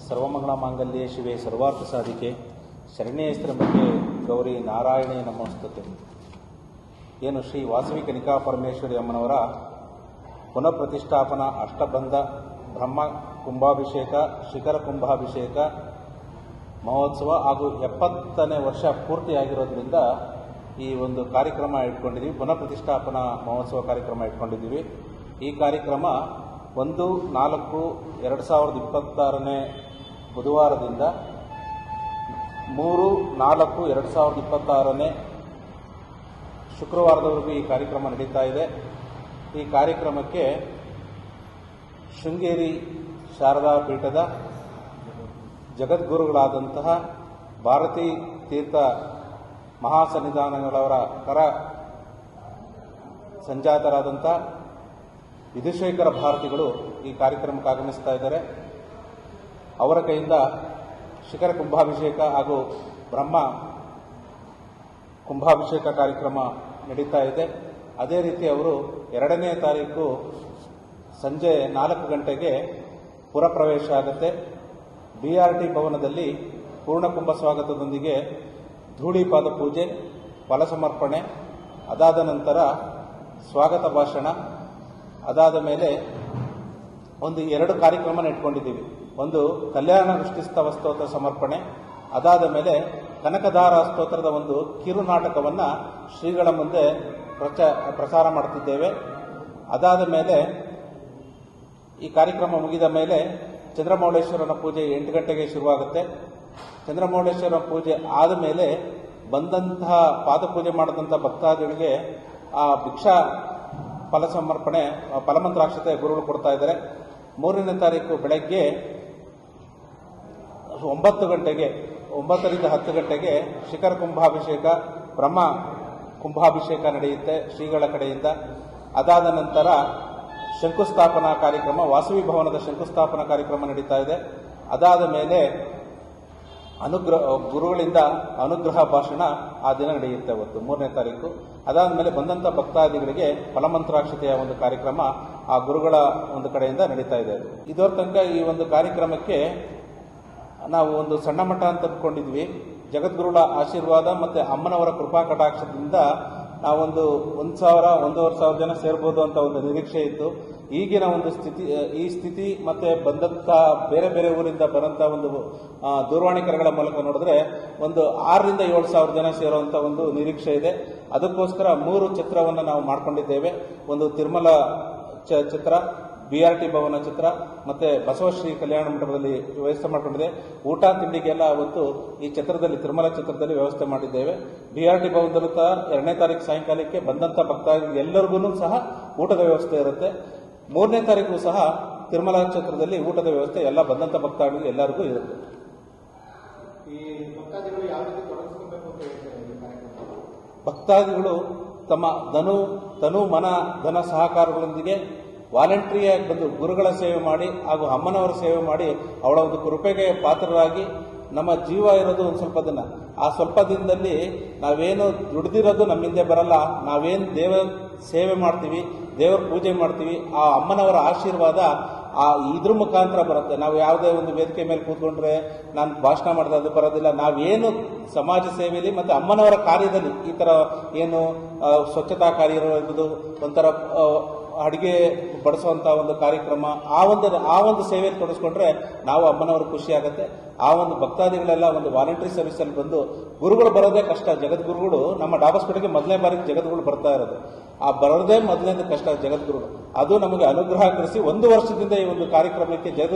ಸರ್ವಮಂಗಳ ಮಾಂಗಲ್ಯೆ ಶಿವೆ ಸರ್ವಾರ್ಥ ಸಾಧಿಕೆ ಶರಣ್ಯೇ ತ್ರ್ಯಂಬಕೆ ಗೌರಿ ನಾರಾಯಣೇ ನಮೋಸ್ತುತೆ. ಏನು ಶ್ರೀ ವಾಸವಿ ಕನಿಕಾ ಪರಮೇಶ್ವರಿ ಅಮ್ಮನವರ ಪುನಃ ಪ್ರತಿಷ್ಠಾಪನಾ ಅಷ್ಟಬಂಧ ಬ್ರಹ್ಮ ಕುಂಭಾಭಿಷೇಕ ಶಿಖರ ಕುಂಭಾಭಿಷೇಕ ಮಹೋತ್ಸವ ಹಾಗೂ 70ನೇ ವರ್ಷ ಪೂರ್ತಿಯಾಗಿರೋದ್ರಿಂದ ಈ ಒಂದು ಕಾರ್ಯಕ್ರಮ ಇಟ್ಕೊಂಡಿದ್ದೀವಿ. ಪುನಃ ಪ್ರತಿಷ್ಠಾಪನಾ ಮಹೋತ್ಸವ ಕಾರ್ಯಕ್ರಮ ಇಟ್ಕೊಂಡಿದ್ದೀವಿ. ಈ ಕಾರ್ಯಕ್ರಮ 1/4/2026 ಬುಧವಾರದಿಂದ 3/4/2026 ಶುಕ್ರವಾರದವರೆಗೂ ಈ ಕಾರ್ಯಕ್ರಮ ನಡೀತಾ ಇದೆ. ಈ ಕಾರ್ಯಕ್ರಮಕ್ಕೆ ಶೃಂಗೇರಿ ಶಾರದಾ ಪೀಠದ ಜಗದ್ಗುರುಗಳಾದಂತಹ ಭಾರತೀ ತೀರ್ಥ ಮಹಾಸನ್ನಿಧಾನಗಳವರ ಕರ ಸಂಜಾತರಾದಂಥ ವಿಧುಶೇಖರ ಭಾರತಿಗಳು ಈ ಕಾರ್ಯಕ್ರಮಕ್ಕೆ ಆಗಮಿಸ್ತಾ ಇದ್ದಾರೆ. ಅವರ ಕೈಯಿಂದ ಶಿಖರ ಕುಂಭಾಭಿಷೇಕ ಹಾಗೂ ಬ್ರಹ್ಮ ಕುಂಭಾಭಿಷೇಕ ಕಾರ್ಯಕ್ರಮ ನಡೀತಾ ಇದೆ. ಅದೇ ರೀತಿ ಅವರು 2ನೇ ತಾರೀಕು ಸಂಜೆ 4 ಗಂಟೆಗೆ ಪುರಪ್ರವೇಶ ಆಗುತ್ತೆ. BRT ಭವನದಲ್ಲಿ ಪೂರ್ಣಕುಂಭ ಸ್ವಾಗತದೊಂದಿಗೆ ಧೂಳಿಪಾದ ಪೂಜೆ, ಫಲಸಮರ್ಪಣೆ, ಅದಾದ ನಂತರ ಸ್ವಾಗತ ಭಾಷಣ, ಅದಾದ ಮೇಲೆ 2 ಕಾರ್ಯಕ್ರಮ ಇಟ್ಕೊಂಡಿದ್ದೀವಿ. ಒಂದು ಕಲ್ಯಾಣ ವೃಷ್ಟಿಸ್ತವ ಸ್ತೋತ್ರ ಸಮರ್ಪಣೆ, ಅದಾದ ಮೇಲೆ ಕನಕಧಾರ ಸ್ತೋತ್ರದ ಒಂದು ಕಿರು ನಾಟಕವನ್ನು ಶ್ರೀಗಳ ಮುಂದೆ ಪ್ರಸಾರ ಮಾಡುತ್ತಿದ್ದೇವೆ. ಅದಾದ ಮೇಲೆ ಈ ಕಾರ್ಯಕ್ರಮ ಮುಗಿದ ಮೇಲೆ ಚಂದ್ರಮೌಳೇಶ್ವರನ ಪೂಜೆ 8 ಗಂಟೆಗೆ ಶುರುವಾಗುತ್ತೆ. ಚಂದ್ರಮೌಳೇಶ್ವರನ ಪೂಜೆ ಆದ ಮೇಲೆ ಬಂದಂತಹ ಪಾದಪೂಜೆ ಮಾಡಿದಂಥ ಭಕ್ತಾದಿಗಳಿಗೆ ಆ ಭಿಕ್ಷಾ ಫಲಸಮರ್ಪಣೆ ಫಲಮಂತ್ರಾಕ್ಷತೆ ಗುರುಗಳು ಕೊಡ್ತಾ ಇದ್ದಾರೆ. 3ನೇ ತಾರೀಕು ಬೆಳಗ್ಗೆ 9 ಗಂಟೆಗೆ 9ರಿಂದ 10 ಗಂಟೆಗೆ ಶಿಖರ ಕುಂಭಾಭಿಷೇಕ ಬ್ರಹ್ಮ ಕುಂಭಾಭಿಷೇಕ ನಡೆಯುತ್ತೆ ಶ್ರೀಗಳ ಕಡೆಯಿಂದ. ಅದಾದ ನಂತರ ಶಂಕುಸ್ಥಾಪನಾ ಕಾರ್ಯಕ್ರಮ, ವಾಸವಿ ಭವನದ ಶಂಕುಸ್ಥಾಪನಾ ಕಾರ್ಯಕ್ರಮ ನಡೀತಾ ಇದೆ. ಅದಾದ ಮೇಲೆ ಗುರುಗಳಿಂದ ಅನುಗ್ರಹ ಭಾಷಣ ಆ ದಿನ ನಡೆಯುತ್ತೆ ಅವತ್ತು 3ನೇ ತಾರೀಕು. ಅದಾದ ಮೇಲೆ ಬಂದಂಥ ಭಕ್ತಾದಿಗಳಿಗೆ ಫಲಮಂತ್ರಾಕ್ಷತೆಯ ಒಂದು ಕಾರ್ಯಕ್ರಮ ಆ ಗುರುಗಳ ಒಂದು ಕಡೆಯಿಂದ ನಡೀತಾ ಇದೆ. ಇದರ ತನಕ ಈ ಒಂದು ಕಾರ್ಯಕ್ರಮಕ್ಕೆ ನಾವು ಒಂದು ಸಣ್ಣ ಮಠ ಅಂತ ಅಂದ್ಕೊಂಡಿದ್ವಿ. ಜಗದ್ಗುರುಗಳ ಆಶೀರ್ವಾದ ಮತ್ತು ಅಮ್ಮನವರ ಕೃಪಾ ಕಟಾಕ್ಷದಿಂದ ನಾವೊಂದು 1,000-1,500 ಜನ ಸೇರ್ಬೋದು ಅಂತ ಒಂದು ನಿರೀಕ್ಷೆ ಇತ್ತು. ಈಗಿನ ಒಂದು ಈ ಸ್ಥಿತಿ ಮತ್ತೆ ಬಂದಂಥ ಬೇರೆ ಬೇರೆ ಊರಿಂದ ಬರೋಂಥ ಒಂದು ದೂರವಾಣಿ ಕರೆಗಳ ಮೂಲಕ ನೋಡಿದ್ರೆ ಒಂದು 6,000-7,000 ಜನ ಸೇರುವಂಥ ಒಂದು ನಿರೀಕ್ಷೆ ಇದೆ. ಅದಕ್ಕೋಸ್ಕರ 3 ಚಿತ್ರವನ್ನು ನಾವು ಮಾಡ್ಕೊಂಡಿದ್ದೇವೆ. ಒಂದು ತಿರುಮಲ ಚಿತ್ರ, BRT ಭವನ ಚಿತ್ರ ಮತ್ತೆ ಬಸವಶ್ರೀ ಕಲ್ಯಾಣ ಮಂಟಪದಲ್ಲಿ ವ್ಯವಸ್ಥೆ ಮಾಡಿಕೊಂಡಿದೆ. ಊಟ ತಿಂಡಿಗೆಲ್ಲ ಅವತ್ತು ಈ ಚಿತ್ರದಲ್ಲಿ ತಿರುಮಲ ಚಿತ್ರದಲ್ಲಿ ವ್ಯವಸ್ಥೆ ಮಾಡಿದ್ದೇವೆ. BRT ಭವನದಲ್ಲೂ ಸಹ 2ನೇ ತಾರೀಕು ಸಾಯಂಕಾಲಕ್ಕೆ ಬಂದಂಥ ಭಕ್ತಾದಿಗಳಿಗೆ ಎಲ್ಲರಿಗೂ ಸಹ ಊಟದ ವ್ಯವಸ್ಥೆ ಇರುತ್ತೆ. 3ನೇ ತಾರೀಕು ಸಹ ತಿರುಮಲ ಚಿತ್ರದಲ್ಲಿ ಊಟದ ವ್ಯವಸ್ಥೆ ಎಲ್ಲ ಬಂದಂಥ ಭಕ್ತಾದಿಗಳಿಗೆ ಎಲ್ಲರಿಗೂ ಇರುತ್ತೆ. ಈ ಭಕ್ತಾದಿಗಳು ಯಾವ ರೀತಿ ತೊಡಗಿಸ್ಕೊಬೇಕು ಅಂತ ಹೇಳ್ತಾರೆ? ಭಕ್ತಾದಿಗಳು ತಮ್ಮ ತನು ಮನ ಧನ ಸಹಕಾರಗಳೊಂದಿಗೆ ವಾಲಂಟ್ರಿಯಾಗಿ ಬಂದು ಗುರುಗಳ ಸೇವೆ ಮಾಡಿ ಹಾಗೂ ಅಮ್ಮನವರ ಸೇವೆ ಮಾಡಿ ಅವಳ ಒಂದು ಕೃಪೆಗೆ ಪಾತ್ರರಾಗಿ ನಮ್ಮ ಜೀವ ಇರೋದು ಒಂದು ಸ್ವಲ್ಪ ದಿನ. ಆ ಸ್ವಲ್ಪ ದಿನದಲ್ಲಿ ನಾವೇನು ದುಡಿದಿರೋದು ನಮ್ಮಿಂದೆ ಬರಲ್ಲ. ನಾವೇನು ದೇವರ ಸೇವೆ ಮಾಡ್ತೀವಿ, ದೇವರ ಪೂಜೆ ಮಾಡ್ತೀವಿ, ಆ ಅಮ್ಮನವರ ಆಶೀರ್ವಾದ ಇದ್ರ ಮುಖಾಂತರ ಬರುತ್ತೆ. ನಾವು ಯಾವುದೇ ಒಂದು ವೇದಿಕೆ ಮೇಲೆ ಕೂತ್ಕೊಂಡ್ರೆ ನಾನು ಭಾಷಣ ಮಾಡಿದ್ರೆ ಅದು ಬರೋದಿಲ್ಲ. ನಾವೇನು ಸಮಾಜ ಸೇವೆಯಲ್ಲಿ ಮತ್ತು ಅಮ್ಮನವರ ಕಾರ್ಯದಲ್ಲಿ ಈ ಥರ ಏನು ಸ್ವಚ್ಛತಾ ಕಾರ್ಯ ಇರೋದು, ಒಂಥರ ಅಡುಗೆ ಬಡಿಸುವಂಥ ಒಂದು ಕಾರ್ಯಕ್ರಮ, ಆ ಒಂದು ಸೇವೆಯಲ್ಲಿ ತೊಡಗಿಸ್ಕೊಂಡ್ರೆ ನಾವು ಅಮ್ಮನವರು ಖುಷಿ ಆಗುತ್ತೆ. ಆ ಒಂದು ಭಕ್ತಾದಿಗಳೆಲ್ಲ ಒಂದು ವಾಲಂಟ್ರಿ ಸರ್ವಿಸಲ್ಲಿ ಬಂದು ಗುರುಗಳು ಬರೋದೇ ಕಷ್ಟ. ಜಗದ್ಗುರುಗಳು ನಮ್ಮ ಡಾಬಸ್ಪೇಟೆಗೆ 1ನೇ ಬಾರಿಗೆ ಜಗದ್ಗುರು ಬರ್ತಾ ಇರೋದು. ಆ ಬರೋದೇ ಮೊದಲನೇದು ಕಷ್ಟ ಜಗದ್ಗುರುಗಳು. ಅದು ನಮಗೆ ಅನುಗ್ರಹ ಕಳಿಸಿ 1 ವರ್ಷದಿಂದ ಈ ಒಂದು ಕಾರ್ಯಕ್ರಮಕ್ಕೆ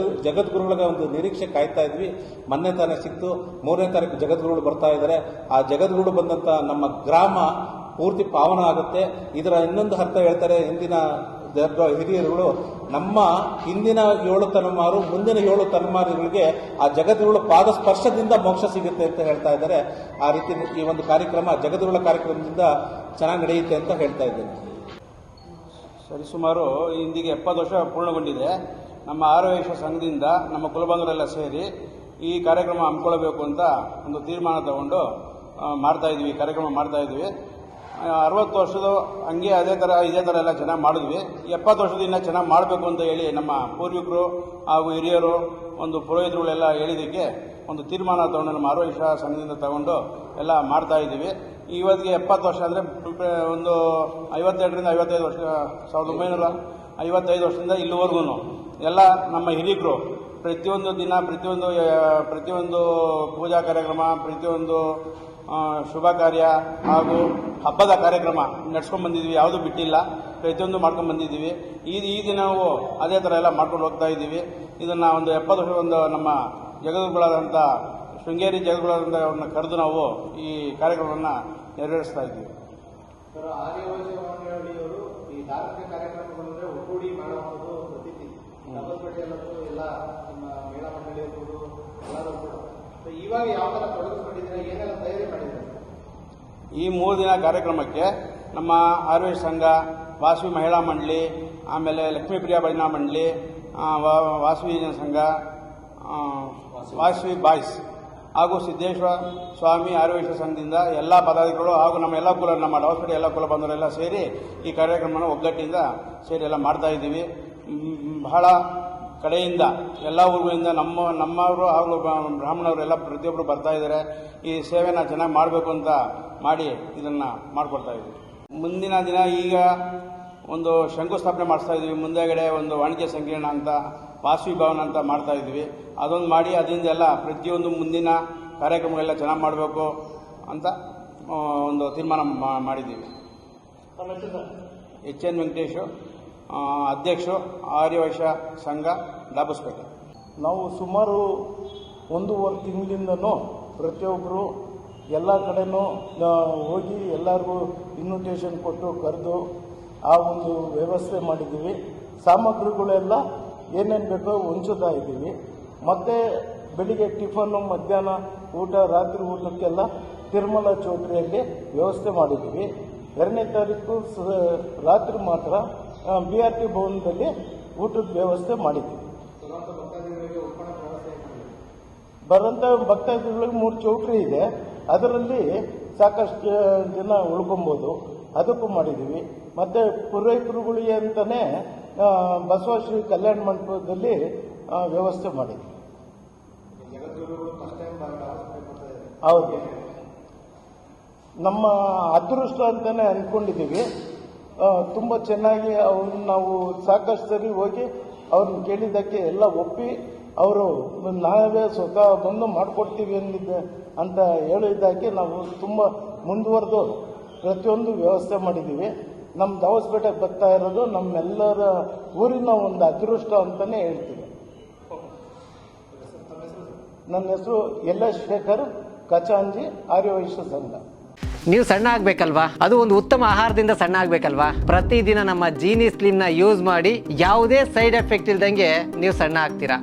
ಜಗದ್ಗುರುಗಳಿಗೆ ಒಂದು ನಿರೀಕ್ಷೆ ಕಾಯ್ತಾ ಇದ್ವಿ. ಮೊನ್ನೆ ತಾನೇ ಸಿಕ್ತು. 3ನೇ ತಾರೀಕು ಜಗದ್ಗುರುಗಳು ಬರ್ತಾ ಇದ್ದಾರೆ. ಆ ಜಗದ್ಗುರುಗಳು ಬಂದಂಥ ನಮ್ಮ ಗ್ರಾಮ ಪೂರ್ತಿ ಪಾವನ ಆಗುತ್ತೆ. ಇದರ ಇನ್ನೊಂದು ಅರ್ಥ ಹೇಳ್ತಾರೆ ಹಿಂದಿನ ಹಿರಿಯರುಗಳು, ನಮ್ಮ ಹಿಂದಿನ 7 ತಲೆಮಾರು ಮುಂದಿನ 7 ತಲೆಮಾರುಗಳಿಗೆ ಆ ಜಗದ್ಗುರುಗಳ ಪಾದ ಸ್ಪರ್ಶದಿಂದ ಮೋಕ್ಷ ಸಿಗುತ್ತೆ ಅಂತ ಹೇಳ್ತಾ ಇದ್ದಾರೆ. ಆ ರೀತಿ ಈ ಒಂದು ಕಾರ್ಯಕ್ರಮ ಜಗದ್ಗುರುಗಳ ಕಾರ್ಯಕ್ರಮದಿಂದ ಚೆನ್ನಾಗಿ ನಡೆಯುತ್ತೆ ಅಂತ ಹೇಳ್ತಾ ಇದ್ದೇನೆ. ಸರಿಸುಮಾರು ಇಂದಿಗೆ 70 ವರ್ಷ ಪೂರ್ಣಗೊಂಡಿದೆ. ನಮ್ಮ ಆರೋಗ್ಯ ಸಂಘದಿಂದ ನಮ್ಮ ಕುಲಬಂಧುಗಳೆಲ್ಲ ಸೇರಿ ಈ ಕಾರ್ಯಕ್ರಮ ಹಮ್ಮಿಕೊಳ್ಳಬೇಕು ಅಂತ ಒಂದು ತೀರ್ಮಾನ ತಗೊಂಡು ಕಾರ್ಯಕ್ರಮ ಮಾಡ್ತಾ ಇದ್ವಿ. 60 ವರ್ಷದ ಹಂಗೆ ಇದೇ ಥರ ಎಲ್ಲ ಚೆನ್ನಾಗಿ ಮಾಡಿದ್ವಿ. 70 ವರ್ಷದ ಇನ್ನೂ ಚೆನ್ನಾಗಿ ಮಾಡಬೇಕು ಅಂತ ಹೇಳಿ ನಮ್ಮ ಪೂರ್ವಿಕರು ಹಾಗೂ ಹಿರಿಯರು ಒಂದು ಪುರೋಹಿತರುಗಳೆಲ್ಲ ಹೇಳಿದ್ದಕ್ಕೆ ಒಂದು ತೀರ್ಮಾನ ತಗೊಂಡು ನಮ್ಮ ಆರೋಗ್ಯ ಸಂಘದಿಂದ ತಗೊಂಡು ಎಲ್ಲ ಮಾಡ್ತಾ ಇದ್ದೀವಿ. ಇವತ್ತಿಗೆ 70 ವರ್ಷ ಅಂದರೆ ಒಂದು 52ರಿಂದ 55 ವರ್ಷ, 1955 ವರ್ಷದಿಂದ ಇಲ್ಲಿವರೆಗೂ ಎಲ್ಲ ನಮ್ಮ ಹಿರಿಯರು ಪ್ರತಿಯೊಂದು ದಿನ ಪ್ರತಿಯೊಂದು ಪೂಜಾ ಕಾರ್ಯಕ್ರಮ, ಪ್ರತಿಯೊಂದು ಶುಭ ಕಾರ್ಯ ಹಾಗೂ ಹಬ್ಬದ ಕಾರ್ಯಕ್ರಮ ನಡ್ಸ್ಕೊಂಡು ಬಂದಿದ್ದೀವಿ. ಯಾವುದೂ ಬಿಟ್ಟಿಲ್ಲ, ಪ್ರತಿಯೊಂದು ಮಾಡ್ಕೊಂಡು ಬಂದಿದ್ದೀವಿ. ಈ ದಿನವೂ ಅದೇ ಥರ ಎಲ್ಲ ಮಾಡ್ಕೊಂಡು ಹೋಗ್ತಾ ಇದ್ದೀವಿ. ಇದನ್ನು ಒಂದು 70 ವರ್ಷ ಒಂದು ನಮ್ಮ ಜಗದ್ಗುರುಗಳಾದಂಥ ಶೃಂಗೇರಿ ಜಗದ್ಗುರುಗಳಾದಂಥ ಕರೆದು ನಾವು ಈ ಕಾರ್ಯಕ್ರಮವನ್ನು ನೆರವೇರಿಸ್ತಾ ಇದ್ದೀವಿ. ಸರ್, ಆರ್ಯವೈಶ್ಯ ಮಂಡಳಿಯವರು ಈ ಧಾರ್ಮಿಕ ಕಾರ್ಯಕ್ರಮಗಳಂದ್ರೆ ಒಗ್ಗೂಡಿ ಮಾಡುವುದು ಪ್ರತೀತಿ. ನವಲ್ಪೇಟೆಯಲ್ಲೂ ಎಲ್ಲ ನಮ್ಮ ಮಹಿಳಾ ಮಂಡಳಿ ಇರ್ಬೋದು, ಎಲ್ಲರೂ ಕೂಡ. ಸೊ ಇವಾಗ ಯಾವ ಥರ ತೊಡಗಿಸ್ಕೊಂಡಿದ್ರೆ, ಏನೆಲ್ಲ ತಯಾರಿ ಮಾಡಿದ್ದಾರೆ? ಈ 3 ದಿನ ಕಾರ್ಯಕ್ರಮಕ್ಕೆ ನಮ್ಮ ಆರ್ವೇಶ್ ಸಂಘ, ವಾಸವಿ ಮಹಿಳಾ ಮಂಡಳಿ, ಆಮೇಲೆ ಲಕ್ಷ್ಮೀಪ್ರಿಯಾ ಭಜನಾ ಮಂಡಳಿ, ವಾಸವಿ ಸಂಘ, ವಾಸವಿ ಬಾಯ್ಸ್ ಹಾಗೂ ಸಿದ್ದೇಶ್ವರ ಸ್ವಾಮಿ ಆರ್ವೇಶ ಸಂಘದಿಂದ ಎಲ್ಲ ಪದಾಧಿಕಾರಿಗಳು ಹಾಗೂ ನಮ್ಮ ಡಾಸ್ಪೇಟೆ ಎಲ್ಲ ಕುಲ ಬಂಧುಗಳೆಲ್ಲ ಸೇರಿ ಈ ಕಾರ್ಯಕ್ರಮನ ಒಗ್ಗಟ್ಟಿಂದ ಸೇರಿ ಎಲ್ಲ ಮಾಡ್ತಾ ಇದ್ದೀವಿ. ಬಹಳ ಕಡೆಯಿಂದ ಎಲ್ಲ ಊರುಗಳಿಂದ ನಮ್ಮವರು ಹಾಗೂ ಬ್ರಾಹ್ಮಣವರೆಲ್ಲ ಪ್ರತಿಯೊಬ್ಬರು ಬರ್ತಾ ಇದ್ದಾರೆ. ಈ ಸೇವೆನ ಚೆನ್ನಾಗಿ ಮಾಡಬೇಕು ಅಂತ ಮಾಡಿ ಇದನ್ನು ಮಾಡಿಕೊಡ್ತಾ ಇದ್ದೀವಿ. ಮುಂದಿನ ದಿನ ಈಗ ಒಂದು ಶಂಕುಸ್ಥಾಪನೆ ಮಾಡಿಸ್ತಾ ಇದ್ದೀವಿ. ಮುಂದೆಗಡೆ ಒಂದು ವಾಣಿಜ್ಯ ಸಂಕೀರ್ಣ ಅಂತ, ವಾಸವಿ ಭವನ ಅಂತ ಮಾಡ್ತಾ ಇದ್ದೀವಿ. ಅದೊಂದು ಮಾಡಿ ಅದರಿಂದ ಎಲ್ಲ ಪ್ರತಿಯೊಂದು ಮುಂದಿನ ಕಾರ್ಯಕ್ರಮಗಳೆಲ್ಲ ಚೆನ್ನಾಗಿ ಮಾಡಬೇಕು ಅಂತ ಒಂದು ತೀರ್ಮಾನ ಮಾಡಿದ್ದೀವಿ. HN ವೆಂಕಟೇಶು, ಅಧ್ಯಕ್ಷರು, ಆರ್ಯವೈಶ್ಯ ಸಂಘ, ಡಾಬಸ್ಪೇಟೆ. ನಾವು ಸುಮಾರು 1.5 ತಿಂಗಳಿಂದನೂ ಪ್ರತಿಯೊಬ್ಬರು ಎಲ್ಲ ಕಡೆನೂ ಹೋಗಿ ಎಲ್ಲರಿಗೂ ಇನ್ವಿಟೇಷನ್ ಕೊಟ್ಟು ಕರೆದು ಆ ಒಂದು ವ್ಯವಸ್ಥೆ ಮಾಡಿದ್ದೀವಿ. ಸಾಮಗ್ರಿಗಳೆಲ್ಲ ಏನೇನು ಬೇಕೋ ಹೊಂಚುತ್ತಾ ಇದ್ದೀವಿ. ಮತ್ತು ಬೆಳಿಗ್ಗೆ ಟಿಫನ್ನು, ಮಧ್ಯಾಹ್ನ ಊಟ, ರಾತ್ರಿ ಊಟಕ್ಕೆಲ್ಲ ತಿರುಮಲ ಚೌಟ್ರಿಯಲ್ಲಿ ವ್ಯವಸ್ಥೆ ಮಾಡಿದ್ದೀವಿ. 2ನೇ ತಾರೀಕು ರಾತ್ರಿ ಮಾತ್ರ BRT ಭವನದಲ್ಲಿ ಊಟದ ವ್ಯವಸ್ಥೆ ಮಾಡಿದ್ದೀವಿ. ಬರೋಂಥ ಭಕ್ತಾದಿಗಳಿಗೆ 3 ಚೌಟ್ರಿ ಇದೆ. ಅದರಲ್ಲಿ ಸಾಕಷ್ಟು ಜನ ಉಳ್ಕೊಬೋದು, ಅದಕ್ಕೂ ಮಾಡಿದ್ದೀವಿ. ಮತ್ತು ಪುರೋಹಿತರುಗಳಿಗೆ ಅಂತಲೇ ಬಸವಶ್ರೀ ಕಲ್ಯಾಣ ಮಂಟಪದಲ್ಲಿ ವ್ಯವಸ್ಥೆ ಮಾಡಿದ್ದೀವಿ. ಹೌದು, ನಮ್ಮ ಅದೃಷ್ಟ ಅಂತಲೇ ಅಂದ್ಕೊಂಡಿದ್ದೀವಿ. ತುಂಬ ಚೆನ್ನಾಗಿ ಅವ್ರನ್ನ ನಾವು ಸಾಕಷ್ಟು ಸರಿ ಹೋಗಿ ಅವ್ರನ್ನ ಕೇಳಿದ್ದಕ್ಕೆ ಎಲ್ಲ ಒಪ್ಪಿ ಅವರು ನಾವೇ ಸ್ವತಃ ಬಂದು ಮಾಡಿಕೊಡ್ತೀವಿ ಅಂತ ಹೇಳಿದ್ದಕ್ಕೆ ನಾವು ತುಂಬ ಮುಂದುವರೆದು ಪ್ರತಿಯೊಂದು ವ್ಯವಸ್ಥೆ ಮಾಡಿದ್ದೀವಿ. ನಮ್ಮ ದಾವಸ್ಪೇಟೆಗೆ ಬರ್ತಾ ಇರೋದು ನಮ್ಮೆಲ್ಲರ ಊರಿನ ಒಂದು ಅದೃಷ್ಟ ಅಂತಲೇ ಹೇಳ್ತೀವಿ. ನನ್ನ ಹೆಸರು LS ಶೇಖರ್, ಕಚಾಂಜಿ, ಆರ್ಯವೈಶ್ಯ ಸಂಘ. ನೀವು ಸಣ್ಣ ಆಗ್ಬೇಕಲ್ವಾ? ಅದು ಒಂದು ಉತ್ತಮ ಆಹಾರದಿಂದ ಸಣ್ಣ ಆಗ್ಬೇಕಲ್ವಾ? ಪ್ರತಿದಿನ ನಮ್ಮ ಜೀನಿ ಸ್ಲಿಮ್ನ ಯೂಸ್ ಮಾಡಿ ಯಾವುದೇ ಸೈಡ್ ಎಫೆಕ್ಟ್ ಇಲ್ದಂಗೆ ನೀವು ಸಣ್ಣ ಆಗ್ತೀರಾ.